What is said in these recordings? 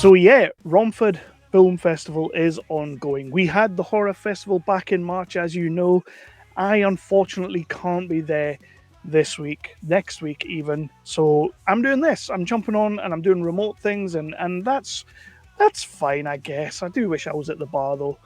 So yeah, Romford Film Festival is ongoing. We had the horror festival back in March, as you know. I unfortunately can't be there this week, next week even. So I'm doing this. I'm jumping on and I'm doing remote things, and that's fine, I guess. I do wish I was at the bar though.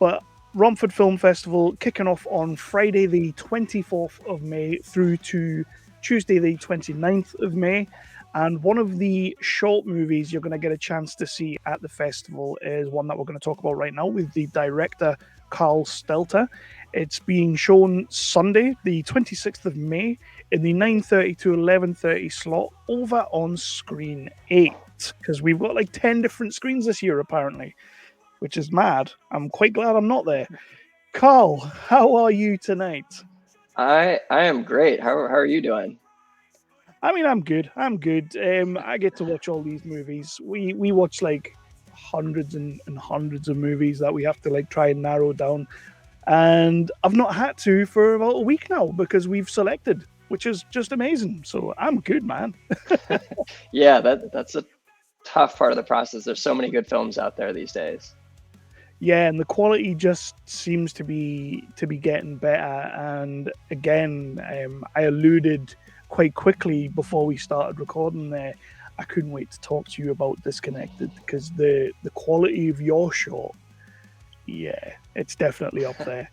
But Romford Film Festival kicking off on Friday the 24th of May through to Tuesday the 29th of May. And one of the short movies you're going to get a chance to see at the festival is one that we're going to talk about right now with the director Karl Stetler. It's being shown Sunday, the 26th of May, in the 9:30 to 11:30 slot over on Screen 8. Because we've got like 10 different screens this year, apparently, which is mad. I'm quite glad I'm not there. Karl, how are you tonight? I am great. How are you doing? I mean, I'm good. I'm good. I get to watch all these movies. We watch like hundreds and hundreds of movies that we have to like try and narrow down. And I've not had to for about a week now because we've selected, which is just amazing. So I'm good, man. Yeah, that's a tough part of the process. There's so many good films out there these days. Yeah, and the quality just seems to be getting better. And again, I alluded quite quickly before we started recording there. I couldn't wait to talk to you about Disconnected because the quality of your shot, yeah, it's definitely up there.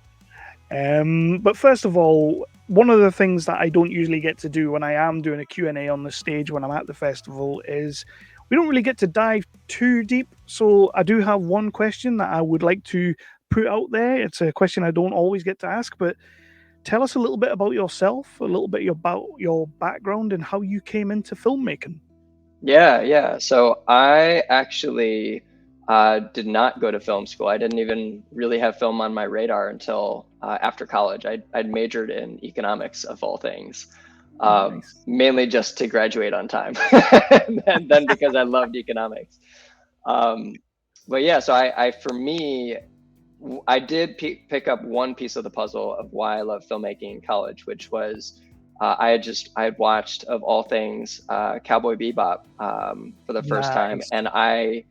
But first of all, one of the things that I don't usually get to do when I am doing a Q&A on the stage when I'm at the festival is we don't really get to dive too deep. So I do have one question that I would like to put out there. It's a question I don't always get to ask, but tell us a little bit about yourself, a little bit about your background and how you came into filmmaking. Yeah. So I actually did not go to film school. I didn't even really have film on my radar until after college. I'd majored in economics of all things, Nice. mainly just to graduate on time, and then because I loved economics. Um, but yeah, so I for me, I did pick up one piece of the puzzle of why I love filmmaking in college, which was I had watched of all things Cowboy Bebop for the first time, Nice. and I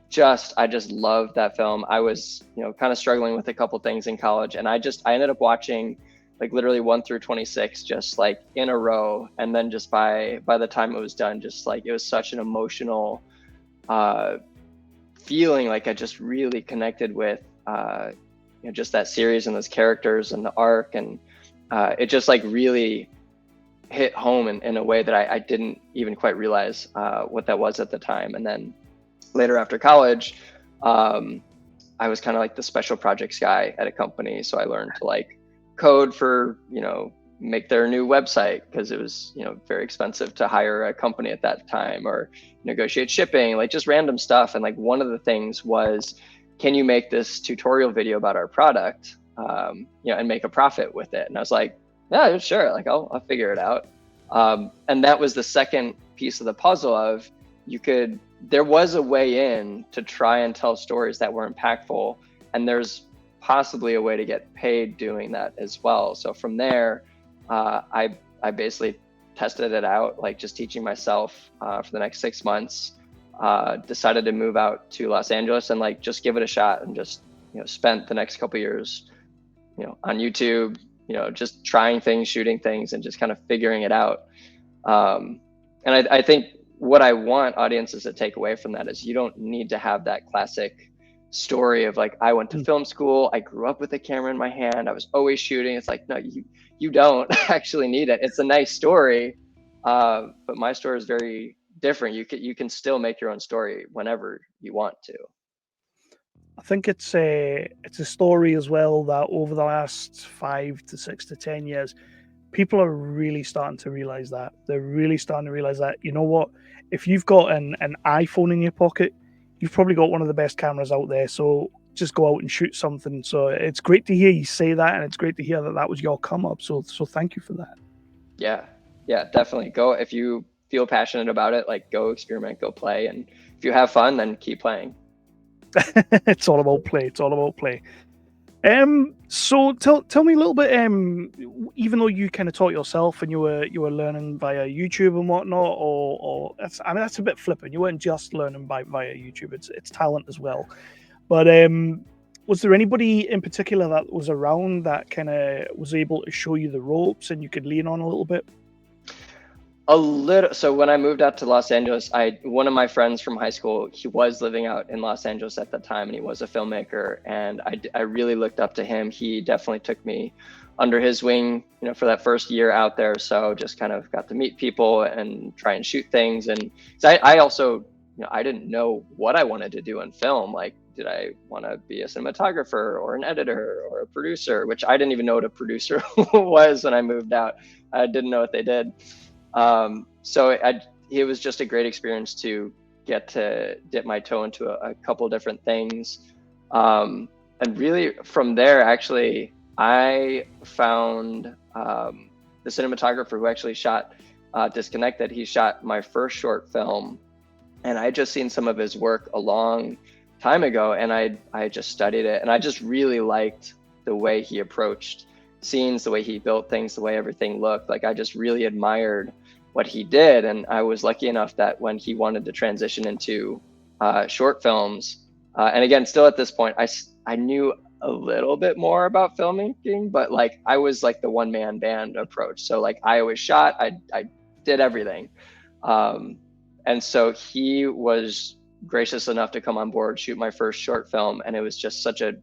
just loved that film. I was kind of struggling with a couple things in college, and I ended up watching like literally 1 through 26 just like in a row, and then just by the time it was done, just like it was such an emotional uh, feeling. Like I just really connected with just that series and those characters and the arc, and it just like really hit home in a way that I didn't even quite realize what that was at the time. And then later after college, I was kind of like the special projects guy at a company, so I learned to like code for make their new website because it was very expensive to hire a company at that time, or negotiate shipping, like just random stuff. And like one of the things was, can you make this tutorial video about our product and make a profit with it? And I was like, yeah, sure, like I'll figure it out. And that was the second piece of the puzzle of there was a way in to try and tell stories that were impactful, and there's possibly a way to get paid doing that as well. So from there, I basically tested it out, like just teaching myself for the next 6 months. Decided to move out to Los Angeles and like just give it a shot, and just spent the next couple of years on YouTube, just trying things, shooting things, and just kind of figuring it out. And I think what I want audiences to take away from that is you don't need to have that classic story of like, I went to film school, I grew up with a camera in my hand, I was always shooting. It's like, no, you don't actually need it. It's a nice story, but my story is very different. You can still make your own story whenever you want to. I think it's a story as well that over the last 5 to 6 to 10 years, people are really starting to realize that. They're really starting to realize that, you know what, if you've got an iPhone in your pocket, you've probably got one of the best cameras out there. So just go out and shoot something. So it's great to hear you say that, and it's great to hear that that was your come up. So thank you for that. Yeah, definitely. Go if you feel passionate about it, like go experiment, go play, and if you have fun, then keep playing. It's all about play. It's all about play. So tell me a little bit. Even though you kind of taught yourself and you were learning via YouTube and whatnot, or that's, I mean, that's a bit flippant. You weren't just learning via YouTube. It's talent as well. But was there anybody in particular that was around that kind of was able to show you the ropes and you could lean on a little bit? A little. So when I moved out to Los Angeles, one of my friends from high school, he was living out in Los Angeles at the time, and he was a filmmaker, and I really looked up to him. He definitely took me under his wing, for that first year out there. So just kind of got to meet people and try and shoot things. And so I also, I didn't know what I wanted to do in film. Like, did I want to be a cinematographer or an editor or a producer? Which I didn't even know what a producer was when I moved out. I didn't know what they did. So it was just a great experience to get to dip my toe into a couple different things. And really from there, actually, I found the cinematographer who actually shot Disconnected. He shot my first short film, and I had just seen some of his work a long time ago, and I just studied it, and I just really liked the way he approached scenes, the way he built things, the way everything looked. Like, I just really admired what he did. And I was lucky enough that when he wanted to transition into short films, and again, still at this point, I knew a little bit more about filmmaking, but like, I was like the one-man band approach. So like, I always shot, I did everything. And so he was gracious enough to come on board, shoot my first short film, and it was just such a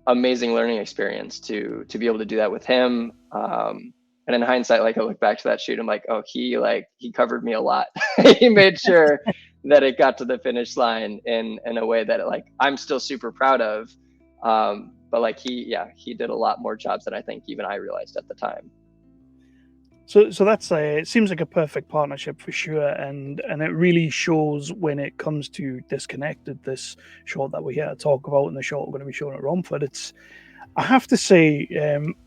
amazing learning experience to be able to do that with him. And in hindsight, like, I look back to that shoot, I'm like, oh, he covered me a lot. He made sure that it got to the finish line in a way that like I'm still super proud of. But like he did a lot more jobs than I think even I realized at the time. So that's it seems like a perfect partnership for sure, and it really shows when it comes to Disconnected, this short that we're here to talk about, and the short we're going to be showing at Romford. I have to say,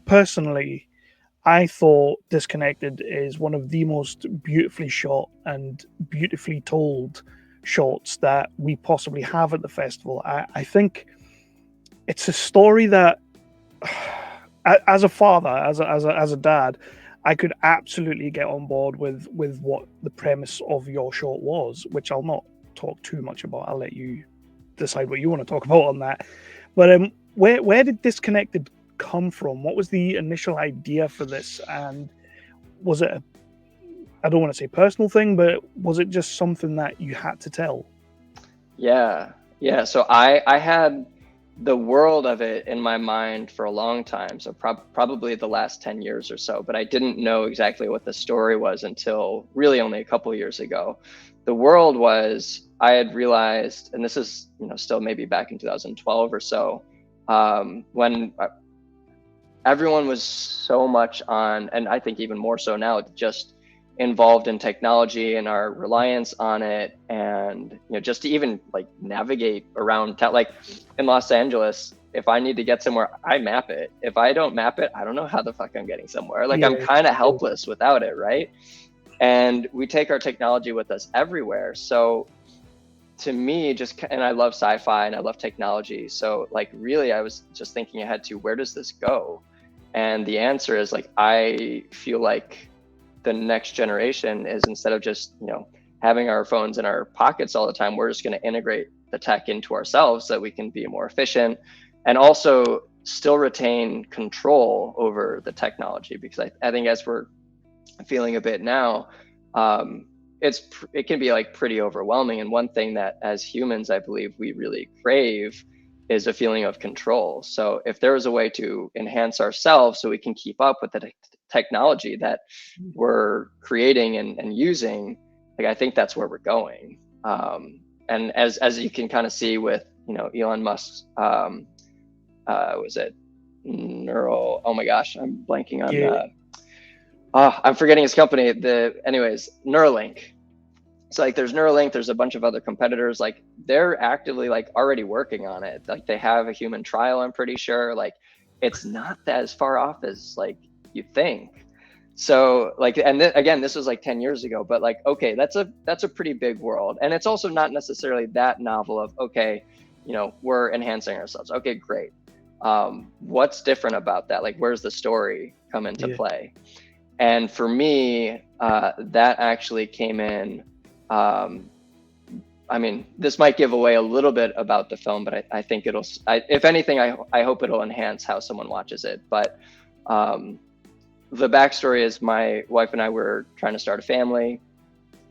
personally, I thought Disconnected is one of the most beautifully shot and beautifully told shorts that we possibly have at the festival. I think it's a story that, as a father, as a dad, I could absolutely get on board with what the premise of your short was, which I'll not talk too much about. I'll let you decide what you want to talk about on that. But where did Disconnected come from? What was the initial idea for this? And was it I don't want to say personal thing, but was it just something that you had to tell? Yeah. So I had the world of it in my mind for a long time. So probably the last 10 years or so, but I didn't know exactly what the story was until really only a couple of years ago. The world was, I had realized, and this is, still maybe back in 2012 or so, when everyone was so much on, and I think even more so now, just involved in technology and our reliance on it, and just to even like navigate around like in Los Angeles, if I need to get somewhere, I map it. If I don't map it, I don't know how the fuck I'm getting somewhere. Like, I'm kind of helpless without it, right? And we take our technology with us everywhere. So to me, and I love sci-fi and I love technology, so like really I was just thinking ahead to, where does this go? And the answer is, like, I feel like the next generation is, instead of just having our phones in our pockets all the time, we're just going to integrate the tech into ourselves so that we can be more efficient and also still retain control over the technology. Because I think, as we're feeling a bit now, it can be like pretty overwhelming. And one thing that as humans, I believe we really crave is a feeling of control. So if there was a way to enhance ourselves so we can keep up with the technology that we're creating and using, like, I think that's where we're going. And as you can kind of see with Elon Musk's was it neural, oh my gosh, I'm blanking on I'm forgetting his company, anyways, Neuralink. So like, there's Neuralink, there's a bunch of other competitors, like they're actively like already working on it. Like, they have a human trial, I'm pretty sure. Like, it's not that as far off as like you think. So like, and again, this was like 10 years ago, but like, okay, that's a pretty big world. And it's also not necessarily that novel of, okay, we're enhancing ourselves. Okay, great. What's different about that? Like, where's the story come into Yeah. play? And for me, that actually came in. I mean, this might give away a little bit about the film, but I think if anything, I hope it'll enhance how someone watches it. But the backstory is my wife and I were trying to start a family,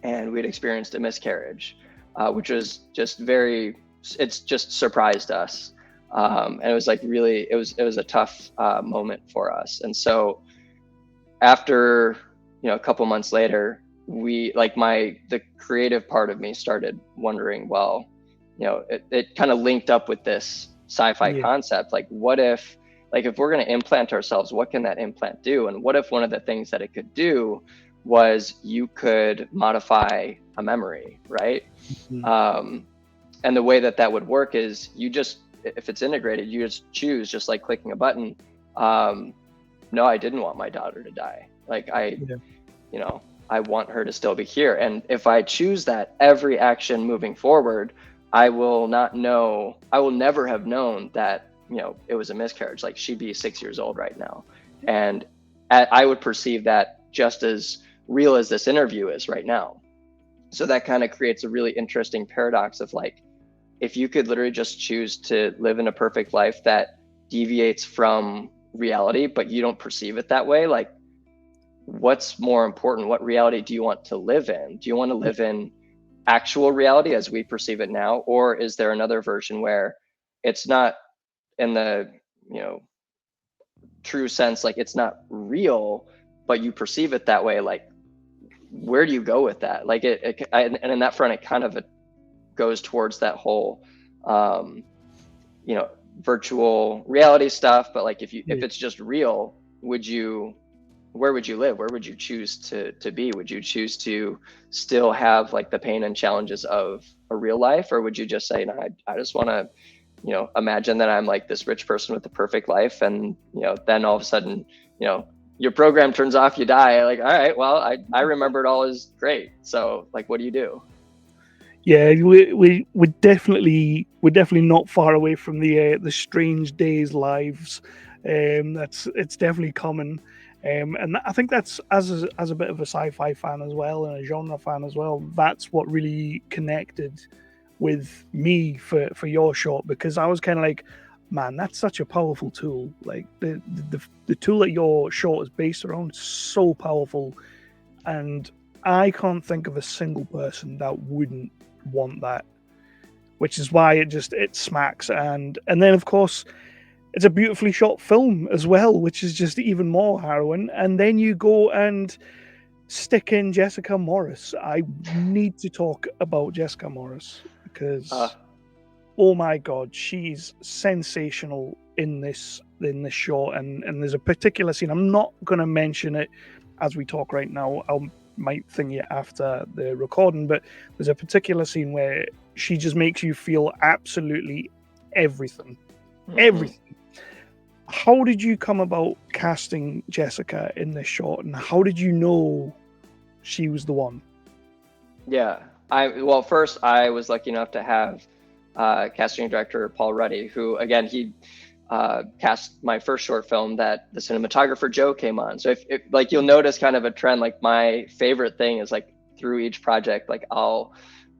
and we'd experienced a miscarriage, which was it's just surprised us. And it was like really, it was a tough moment for us. And so after, a couple months later, the creative part of me started wondering, well, it kind of linked up with this sci-fi Yeah. concept. Like, what if, like, if we're going to implant ourselves, what can that implant do? And what if one of the things that it could do was you could modify a memory, right? Mhm. And the way that would work is if it's integrated, you just choose, just like clicking a button. No, I didn't want my daughter to die. Like, Yeah. I want her to still be here. And if I choose that, every action moving forward, I will never have known that, it was a miscarriage. Like, she'd be 6 years old right now. And I would perceive that just as real as this interview is right now. So that kind of creates a really interesting paradox of, like, if you could literally just choose to live in a perfect life that deviates from reality, but you don't perceive it that way, like, what's more important? What reality do you want to live in? Do you want to live in actual reality as we perceive it now? Or is there another version where it's not in the, true sense, like, it's not real, but you perceive it that way? Like, where do you go with that? Like, and in that front, it kind of goes towards that whole, um, virtual reality stuff. But like, if Yeah. it's just real, where would you live? Where would you choose to be? Would you choose to still have, like, the pain and challenges of a real life? Or would you just say, no, I just want to, imagine that I'm like this rich person with the perfect life. And, then all of a sudden, your program turns off, you die. Like, all right, well, I remember it all as great. So, like, what do you do? Yeah, we're definitely not far away from the strange days lives. It's definitely common, and I think that's as a bit of a sci-fi fan as well and a genre fan as well. That's what really connected with me for your short, because I was kind of like, man, that's such a powerful tool. Like the tool that your short is based around is so powerful, and I can't think of a single person that wouldn't want that, which is why it smacks. And then of course it's a beautifully shot film as well, which is just even more harrowing. And then you go and stick in Jessica Morris. I need to talk about Jessica Morris Uh, because oh my god, she's sensational in this short. And there's a particular scene, I'm not going to mention it as we talk right now. I might think it after the recording, but there's a particular scene where she just makes you feel absolutely everything. mhm. Everything. How did you come about casting Jessica in this short, and how did you know she was the one? Yeah. Well, first, I was lucky enough to have casting director Paul Ruddy, who, again, he cast my first short film that the cinematographer Joe came on. So if like, you'll notice kind of a trend, like, my favorite thing is, like, through each project, like,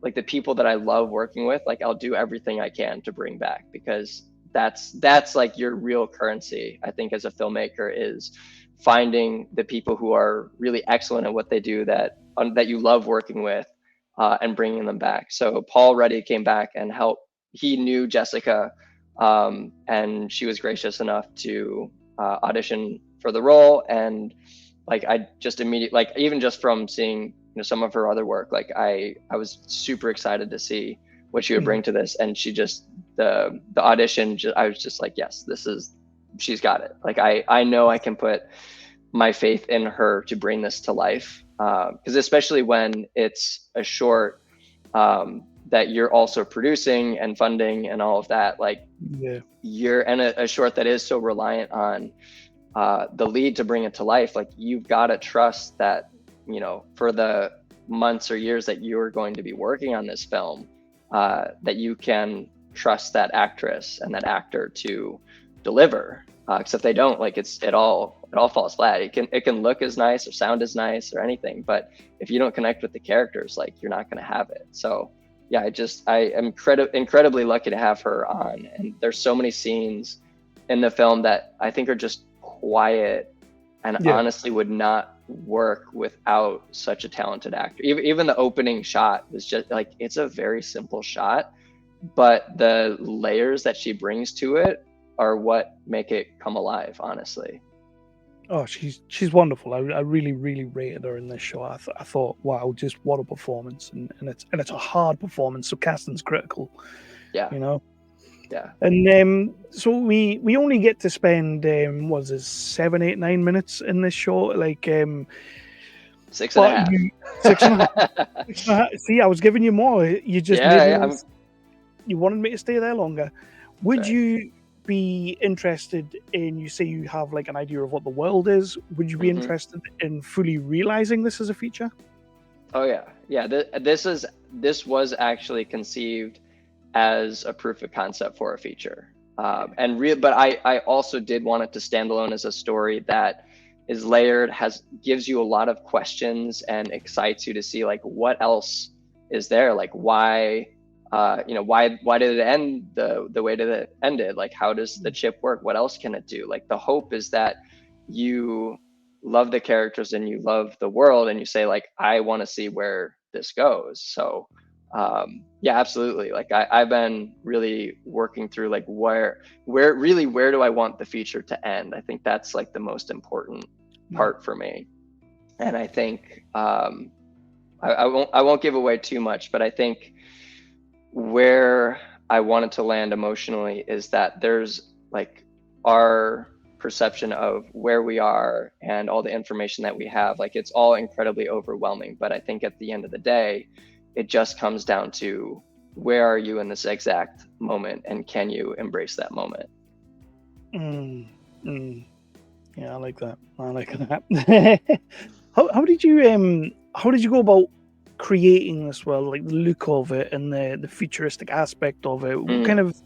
like, the people that I love working with, like, I'll do everything I can to bring back, because that's like your real currency, I think, as a filmmaker, is finding the people who are really excellent at what they do, that you love working with, and bringing them back. So Paul Ruddy came back and helped. He knew Jessica, and she was gracious enough to audition for the role. And, like, I just immediately, like, even just from seeing, some of her other work, like, I was super excited to see what she would Mhm. bring to this. And the audition, I was just like, yes, she's got it. Like, I know I can put my faith in her to bring this to life, because especially when it's a short, that you're also producing and funding and all of that, like, Yeah. you're in a short that is so reliant on the lead to bring it to life. Like, you've got to trust that, for the months or years that you're going to be working on this film, that you can trust that actress and that actor to deliver. Because if they don't, like it all falls flat. It can look as nice or sound as nice or anything, but if you don't connect with the characters, like you're not going to have it. So yeah, I am incredibly lucky to have her on, and there's so many scenes in the film that I think are just quiet and Yeah. honestly would not work without such a talented actor. Even the opening shot is just like, it's a very simple shot, but the layers that she brings to it are what make it come alive, honestly. Oh, she's wonderful. I really really rated her in this show. I thought, wow, just what a performance, and it's a hard performance. So casting's critical, Yeah, you know. yeah. And so we only get to spend was it 7, 8, 9 minutes in this show, like 6.5. 6.5. 6.5. See, I was giving you more. You just Yeah, didn't. You wanted me to stay there longer. Would sorry. you be interested in? You say you have like an idea of what the world is. Would you be Mm-hmm. interested in fully realizing this as a feature? Oh yeah. This was actually conceived as a proof of concept for a feature, but I also did want it to stand alone as a story that is layered, gives you a lot of questions and excites you to see like what else is there, like why why did it end the way that it ended, like how does the chip work, what else can it do. Like the hope is that you love the characters and you love the world and you say like, I want to see where this goes. So yeah, absolutely. Like I've been really working through like where do I want the feature to end. I think that's like the most important part for me. And I think I won't give away too much, but I think where I wanted to land emotionally is that there's like our perception of where we are and all the information that we have, like it's all incredibly overwhelming. But I think at the end of the day, it just comes down to where are you in this exact moment and can you embrace that moment? Yeah, I like that. I like that. How did you go about creating this world, like the look of it and the futuristic aspect of it? What kind of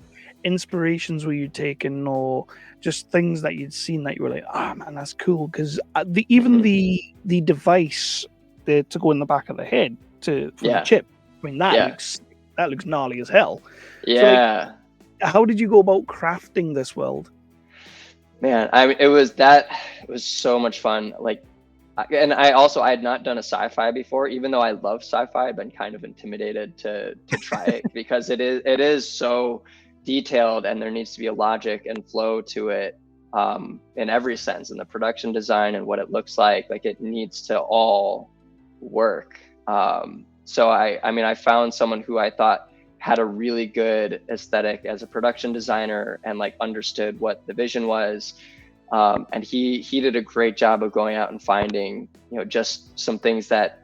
inspirations were you taking, or just things that you'd seen that you were like, ah, man, that's cool? Because the device to go in the back of the head for the chip, I mean that looks gnarly as hell. Yeah. So like, how did you go about crafting this world? Man, I mean, it was so much fun. Like, and I had not done a sci-fi before, even though I love sci-fi. I've been kind of intimidated to try it because it is so detailed and there needs to be a logic and flow to it in every sense, in the production design and what it looks like it needs to all work. So I found someone who I thought had a really good aesthetic as a production designer and like understood what the vision was. And he did a great job of going out and finding, just some things that,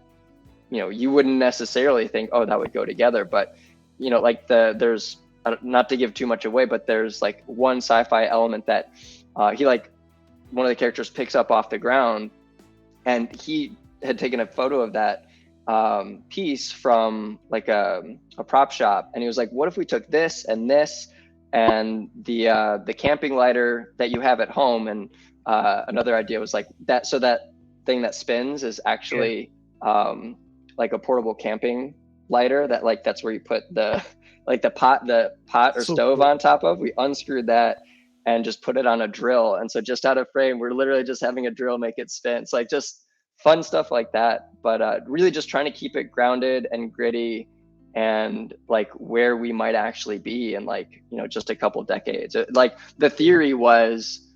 you wouldn't necessarily think, oh, that would go together. But, like there's, not to give too much away, but there's like one sci-fi element that he like, one of the characters picks up off the ground, and he had taken a photo of that piece from like a prop shop, and he was like, what if we took this and the camping lighter that you have at home, and another idea was like that, so that thing that spins is actually like a portable camping lighter that like that's where you put the pot or stove on top of. We unscrewed that and just put it on a drill, and so just out of frame we're literally just having a drill make it spin. It's like just fun stuff like that, but really just trying to keep it grounded and gritty and like where we might actually be in like, just a couple decades. Like the theory was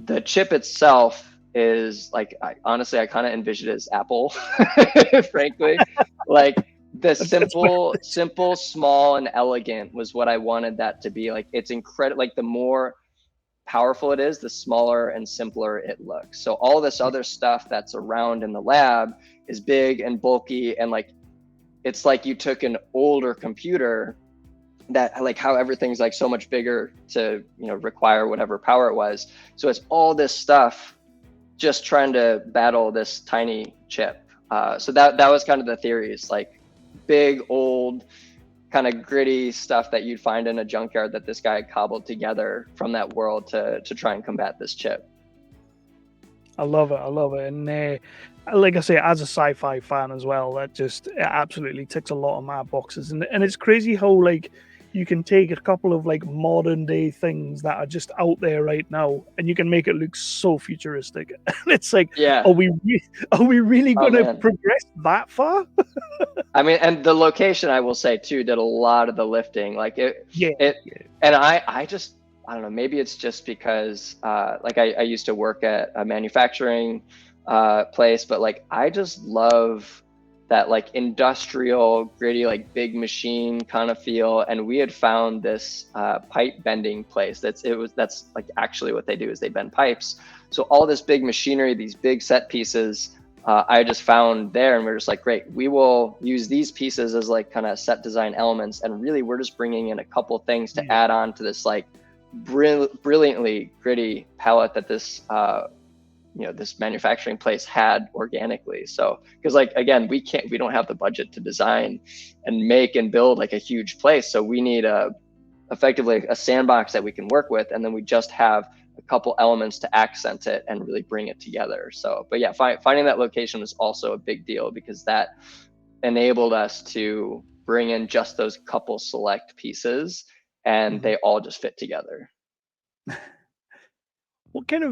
the chip itself is like, honestly, I kind of envision it as Apple, frankly. Like the simple, small, and elegant was what I wanted that to be. Like it's incredible. Like the more powerful it is, the smaller and simpler it looks. So all this other stuff that's around in the lab is big and bulky, and like it's like you took an older computer that like how everything's like so much bigger to require whatever power it was. So it's all this stuff just trying to battle this tiny chip. So that was kind of the theory. It's like big, old, kind of gritty stuff that you'd find in a junkyard that this guy had cobbled together from that world to try and combat this chip. I love it. And like I say, as a sci-fi fan as well, that just it absolutely ticks a lot of my boxes. And it's crazy how like you can take a couple of like modern day things that are just out there right now, and you can make it look so futuristic. And it's like, Yeah. are we really going to Man. progress that far? I mean, and the location, I will say too, did a lot of the lifting. Like Yeah. and I just, I don't know, maybe it's just because like I used to work at a manufacturing place, but like I just love that like industrial, gritty, like big machine kind of feel. And we had found this pipe bending place. That's like actually what they do is they bend pipes. So all this big machinery, these big set pieces, I just found there, and we're just like, great, we will use these pieces as like kind of set design elements, and really we're just bringing in a couple things to add on to this like brilliantly gritty palette that this this manufacturing place had organically. So because like again, we don't have the budget to design and make and build like a huge place, so we need effectively a sandbox that we can work with, and then we just have a couple elements to accent it and really bring it together. So but yeah, finding that location was also a big deal, because that enabled us to bring in just those couple select pieces, and they all just fit together. What kind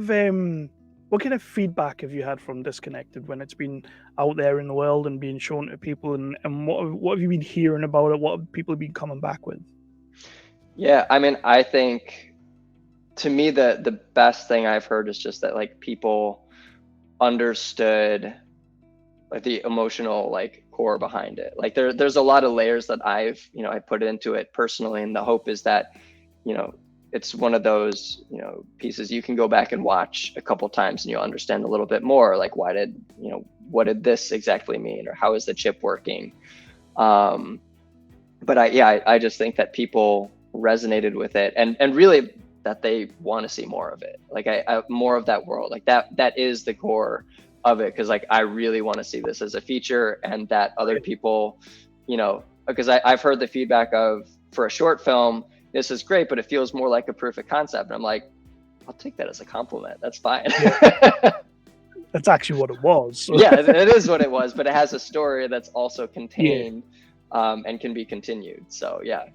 of feedback have you had from Disconnected when it's been out there in the world and being shown to people, and what have you been hearing about it? What have people been coming back with? Yeah, I mean, I think to me the best thing I've heard is just that like people understood like the emotional like core behind it. Like there's a lot of layers that I put into it personally, and the hope is that it's one of those pieces you can go back and watch a couple times and you'll understand a little bit more, like what did this exactly mean, or how is the chip working. But I just think that people resonated with it, and really that they want to see more of it, like I more of that world, like that is the core of it, because like I really want to see this as a feature, and that other people, because I've heard the feedback of, for a short film, this is great, but it feels more like a proof of concept. And I'm like, I'll take that as a compliment. That's fine. That's actually what it was. So. Yeah, it is what it was, but it has a story that's also contained and can be continued. So yeah.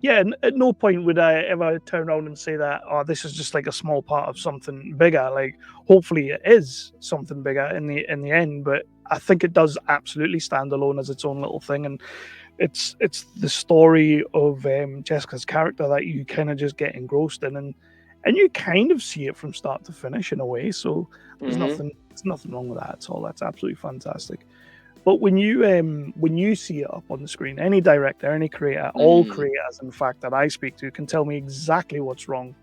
Yeah, and at no point would I ever turn around and say that, oh, this is just like a small part of something bigger. Like, hopefully it is something bigger in the end, but I think it does absolutely stand alone as its own little thing. And it's the story of Jessica's character that you kind of just get engrossed in, and you kind of see it from start to finish in a way. So there's nothing wrong with that at all. That's absolutely fantastic. But when you see it up on the screen, any director, any creator, all creators, in fact, that I speak to can tell me exactly what's wrong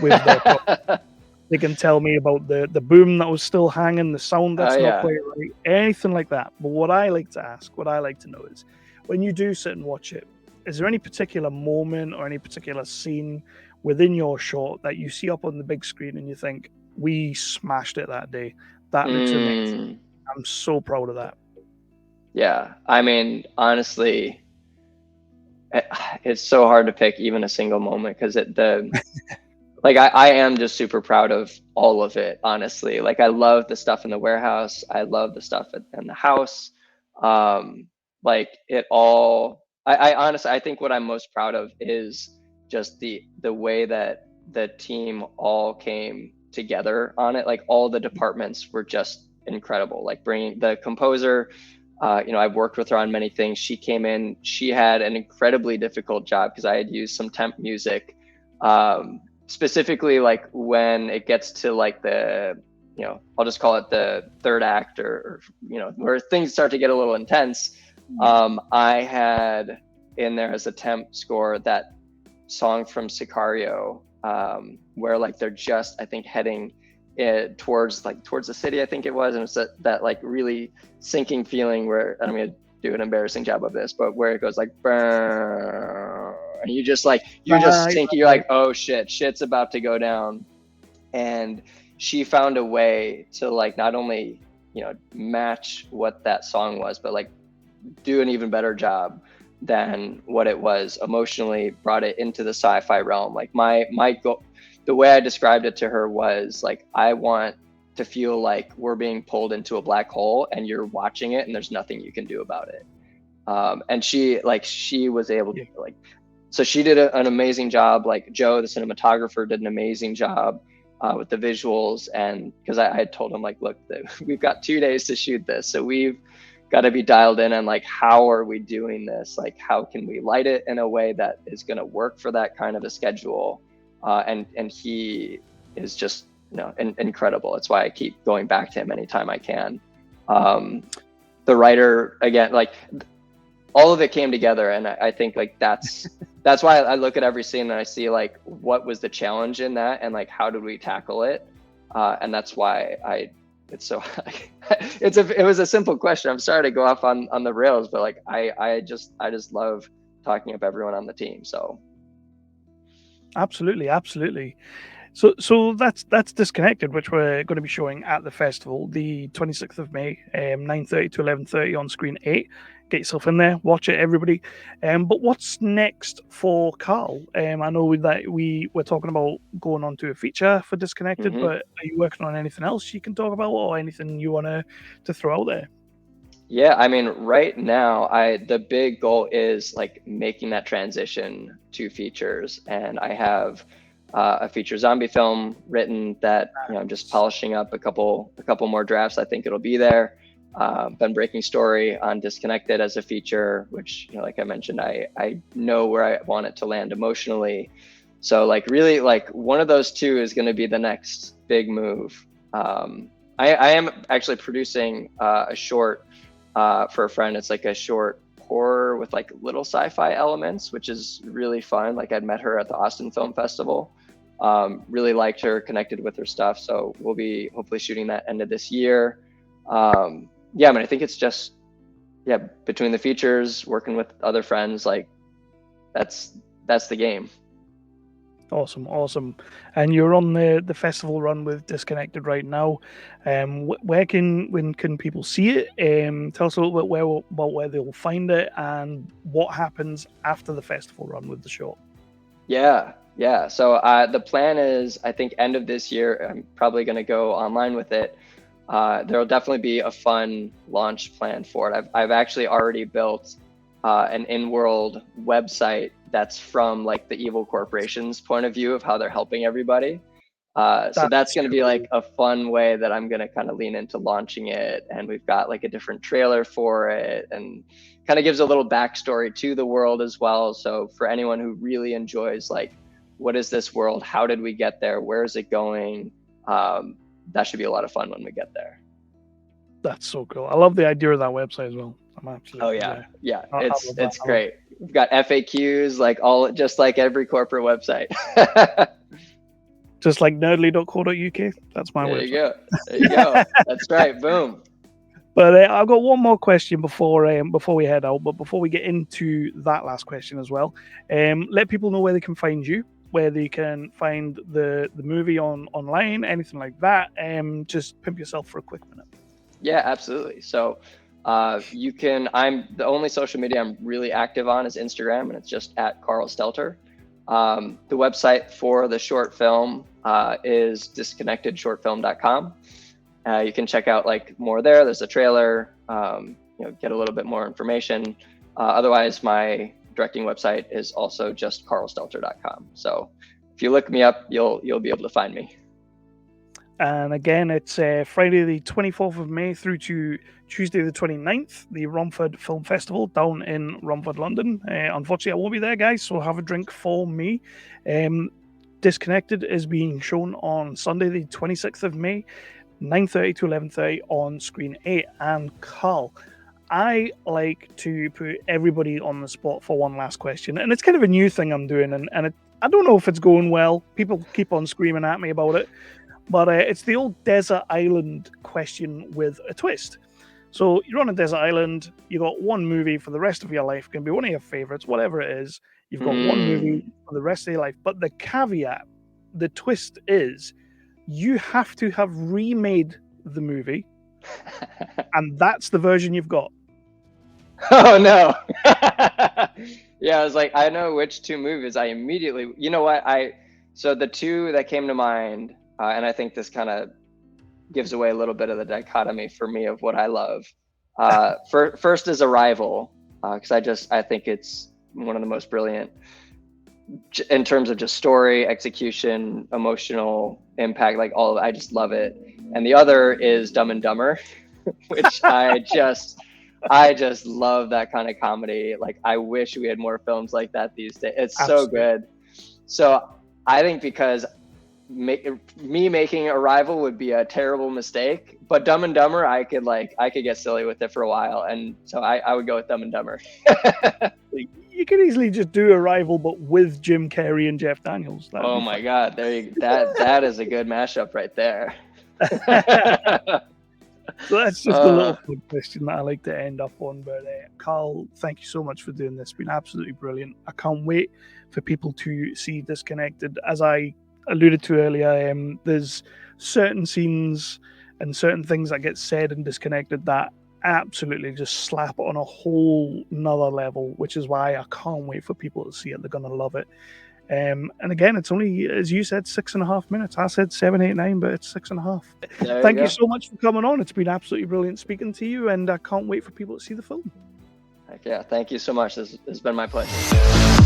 with their product. They can tell me about the boom that was still hanging, the sound that's not quite right, anything like that. But what I like to ask, what I like to know is, when you do sit and watch it, is there any particular moment or any particular scene within your short that you see up on the big screen and you think, we smashed it that day? That looks amazing. I'm so proud of that. Yeah, I mean, honestly, it's so hard to pick even a single moment, because like I am just super proud of all of it, honestly. Like I love the stuff in the warehouse. I love the stuff in the house. Like it all, I honestly, I think what I'm most proud of is just the way that the team all came together on it. Like all the departments were just incredible. Like bringing the composer, I've worked with her on many things. She came in, she had an incredibly difficult job, because I had used some temp music, specifically like when it gets to like the, I'll just call it the third act, or where things start to get a little intense. I had in there as a temp score that song from Sicario, where like they're just, I think, heading towards the city, I think it was, and it's that like really sinking feeling where, I'm gonna do an embarrassing job of this, but where it goes like burn, and you just sink, you're like, oh shit's about to go down. And she found a way to like not only match what that song was, but like do an even better job than what it was emotionally, brought it into the sci-fi realm. Like my goal, the way I described it to her was like, I want to feel like we're being pulled into a black hole and you're watching it and there's nothing you can do about it. And she was able to like, so she did an amazing job. Like Joe, the cinematographer, did an amazing job with the visuals. And because I had told him like, look, we've got 2 days to shoot this, so we've got to be dialed in on like, how are we doing this? Like, how can we light it in a way that is going to work for that kind of a schedule? And he is just incredible. That's why I keep going back to him anytime I can. The writer, again, like all of it came together, and I think like that's why I look at every scene and I see like, what was the challenge in that, and like, how did we tackle it? And that's why it's so it was a simple question. I'm sorry to go off on the rails, but like I just love talking up everyone on the team. So absolutely. So that's Disconnected, which we're going to be showing at the festival, the 26th of May, 9:30 to 11:30 on Screen 8. Get yourself in there, watch it, everybody. But what's next for Karl? I know that we were talking about going on to a feature for Disconnected, but are you working on anything else you can talk about, or anything you want to throw out there? Yeah, I mean, right now, the big goal is like making that transition to features, and I have a feature zombie film written that I'm just polishing up a couple more drafts. I think it'll be there. Been breaking story on Disconnected as a feature, which like I mentioned, I know where I want it to land emotionally. So like really like one of those two is going to be the next big move. I am actually producing a short for a friend. It's like a short horror with like little sci-fi elements, which is really fun. Like I'd met her at the Austin Film Festival. Really liked her, connected with her stuff. So we'll be hopefully shooting that end of this year. Yeah, I mean, I think it's just, between the features, working with other friends, like that's the game. Awesome. And you're on the festival run with Disconnected right now. When can people see it? Tell us a little bit about where they'll find it and what happens after the festival run with the show. Yeah. So the plan is, I think, end of this year. I'm probably going to go online with it. There'll definitely be a fun launch plan for it. I've actually already built an in-world website that's from like the evil corporation's point of view of how they're helping everybody. So that's going to be like a fun way that I'm going to kind of lean into launching it. And we've got like a different trailer for it, and kind of gives a little backstory to the world as well. So for anyone who really enjoys like, what is this world? How did we get there? Where is it going? That should be a lot of fun when we get there. That's so cool. I love the idea of that website as well. I'm absolutely. Oh yeah. It's great. We've got FAQs, like all just like every corporate website. Just like nerdly.co.uk. That's my website. There you go. That's right. Boom. But I've got one more question before we head out. But before we get into that last question as well, let people know where they can find you, where they can find the movie online, anything like that. Just pimp yourself for a quick minute. Yeah, absolutely. So I'm the only social media I'm really active on is Instagram, and it's just at Karl Stetler. The website for the short film is disconnectedshortfilm.com. You can check out like more there. There's a trailer, get a little bit more information. Otherwise, my directing website is also just karlstelter.com. So if you look me up, you'll be able to find me. And again, it's Friday the 24th of May through to Tuesday the 29th, the Romford Film Festival down in Romford, London. Unfortunately, I won't be there, guys, so have a drink for me. Disconnected is being shown on Sunday the 26th of May, 9:30 to 11:30 on Screen 8. And Karl, I like to put everybody on the spot for one last question. And it's kind of a new thing I'm doing, and I don't know if it's going well. People keep on screaming at me about it. But it's the old desert island question with a twist. So you're on a desert island, you got one movie for the rest of your life, can be one of your favorites, whatever it is. You've got one movie for the rest of your life. But the caveat, the twist is, you have to have remade the movie, and that's the version you've got. Oh no. Yeah, I was like, I know which two movies. I immediately, you know what? So the two that came to mind, and I think this kind of gives away a little bit of the dichotomy for me of what I love. First is Arrival, because I think it's one of the most brilliant in terms of just story, execution, emotional impact, like all of it. I just love it. And the other is Dumb and Dumber, which I just love that kind of comedy. Like I wish we had more films like that these days. It's so Absolutely. good. So I think because me making Arrival would be a terrible mistake, but Dumb and Dumber, I could get silly with it for a while, and so I would go with Dumb and Dumber. You could easily just do Arrival, but with Jim Carrey and Jeff Daniels. That'd Oh be my fun. God, that is a good mashup right there. So that's just a little uh, fun question that I like to end up on. But Karl, thank you so much for doing this. It's been absolutely brilliant. I can't wait for people to see Disconnected. As I alluded to earlier, there's certain scenes and certain things that get said in Disconnected that absolutely just slap on a whole nother level, which is why I can't wait for people to see it. They're going to love it. And again, it's only, as you said, 6.5 minutes. I said 7, 8, 9, but it's 6.5. there you Thank you go. so much for coming on. It's been absolutely brilliant speaking to you, and I can't wait for people to see the film. Heck yeah, thank you so much. This has been my pleasure.